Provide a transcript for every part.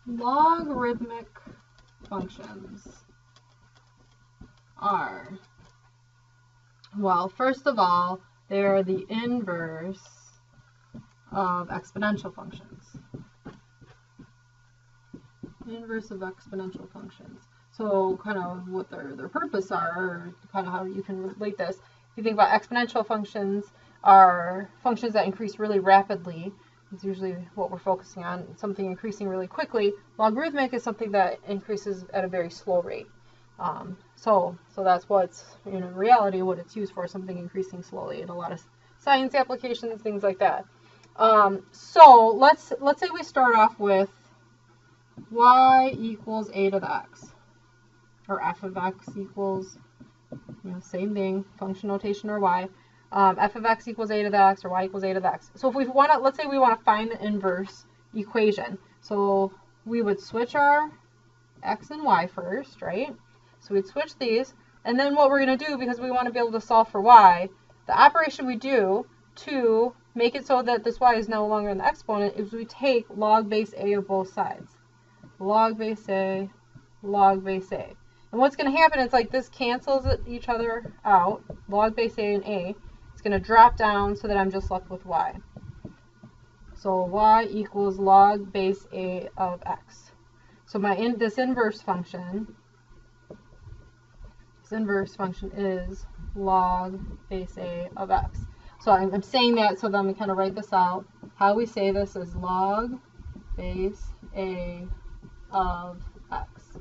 Logarithmic functions are, well, first of all, they're the inverse of exponential functions. Inverse of exponential functions. So kind of what their purpose are, or kind of how you can relate this. If you think about exponential functions, are functions that increase really rapidly. It's usually what we're focusing on, something increasing really quickly. Logarithmic is something that increases at a very slow rate. So that's what's, in reality, what it's used for, something increasing slowly in a lot of science applications, things like that. So let's say we start off with y equals a to the x, or f of x equals, same thing, function notation or y. F of x equals a to the x, or y equals a to the x. So if we want to, let's say we want to find the inverse equation. So we would switch our x and y first, right? So we'd switch these, and then what we're going to do, because we want to be able to solve for y, the operation we do to make it so that this y is no longer in the exponent is we take log base a of both sides. Log base a, log base a. And what's going to happen is, like, this cancels each other out, log base a and a. It's going to drop down so that I'm just left with y. So y equals log base a of x. So this inverse function is log base a of x. So I'm saying that so then we kind of write this out. How we say this is log base a of x.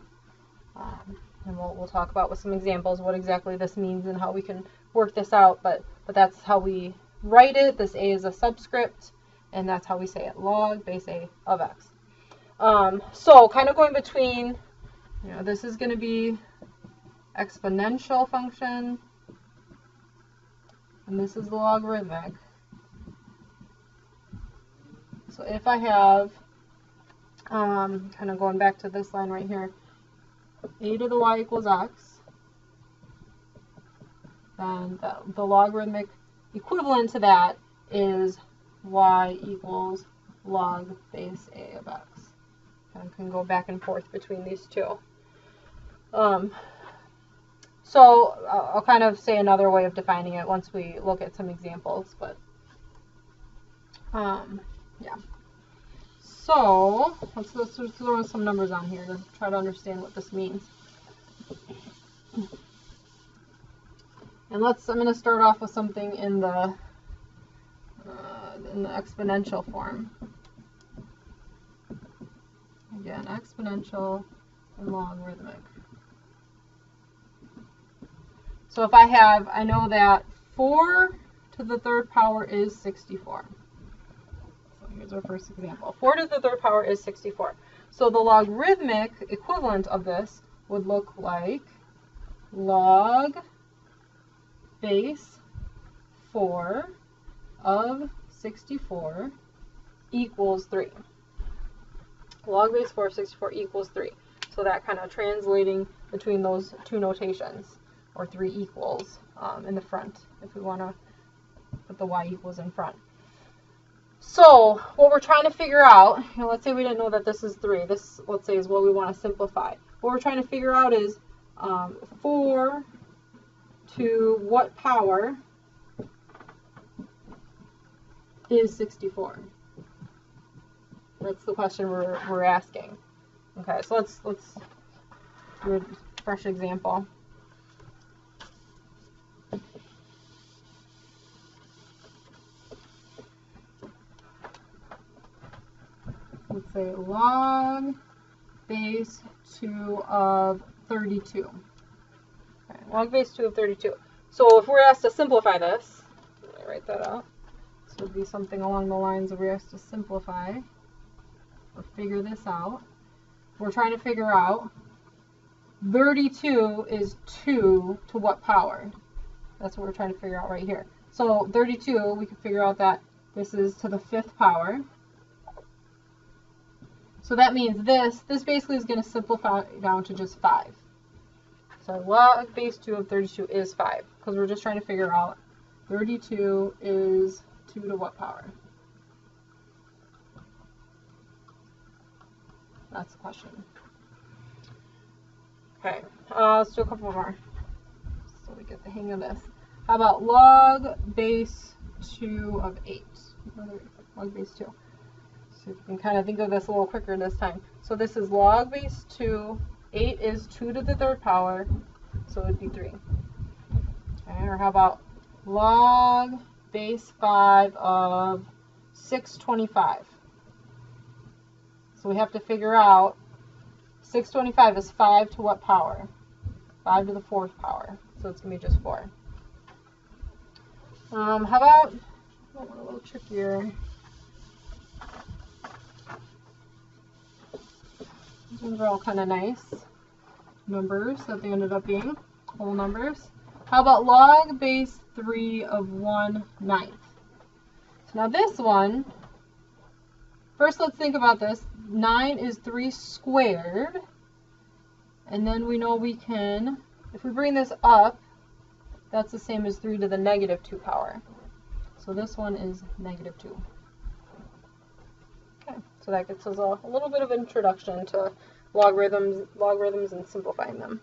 And we'll talk about with some examples what exactly this means and how we can work this out, but that's how we write it. This a is a subscript, and that's how we say it, log base a of x. So kind of going between, this is going to be exponential function, and this is the logarithmic. So if I have, kind of going back to this line right here, a to the y equals x, then the logarithmic equivalent to that is y equals log base a of x. And I can go back and forth between these two. So I'll kind of say another way of defining it once we look at some examples, but yeah. So let's throw some numbers on here to try to understand what this means. And I'm going to start off with something in the exponential form. Again, exponential and logarithmic. So if I know that 4 to the third power is 64. So here's our first example. 4 to the third power is 64. So the logarithmic equivalent of this would look like log base 4 of 64 equals 3. Log base 4 of 64 equals 3. So that kind of translating between those two notations, or 3 equals in the front, if we want to put the y equals in front. So what we're trying to figure out, let's say we didn't know that this is 3. This, let's say, is what we want to simplify. What we're trying to figure out is 4 to what power is 64? That's the question we're asking. Okay, so let's do a fresh example. Let's say log base 2 of 32. Okay, log base 2 of 32. So if we're asked to simplify this, let me write that out. This would be something along the lines of we're asked to simplify or figure this out. We're trying to figure out 32 is 2 to what power? That's what we're trying to figure out right here. So 32, we can figure out that this is to the 5th power. So that means this basically is going to simplify down to just 5. So log base 2 of 32 is 5, because we're just trying to figure out 32 is 2 to what power? That's the question. Okay, let's do a couple more so we get the hang of this. How about log base 2 of 8? Log base 2. So you can kind of think of this a little quicker this time. So this is log base 2. 8 is 2 to the third power, so it would be 3. Okay, or how about log base 5 of 625? So we have to figure out 625 is 5 to what power? 5 to the 4th power. So it's going to be just 4. How about a little trickier? These ones are all kind of nice numbers that they ended up being, whole numbers. How about log base 3 of 1/9? So now this one, first let's think about this. 9 is 3 squared. And then we know we can, if we bring this up, that's the same as 3 to the negative 2 power. So this one is negative 2. Okay, so that gets us a little bit of introduction to logarithms and simplifying them.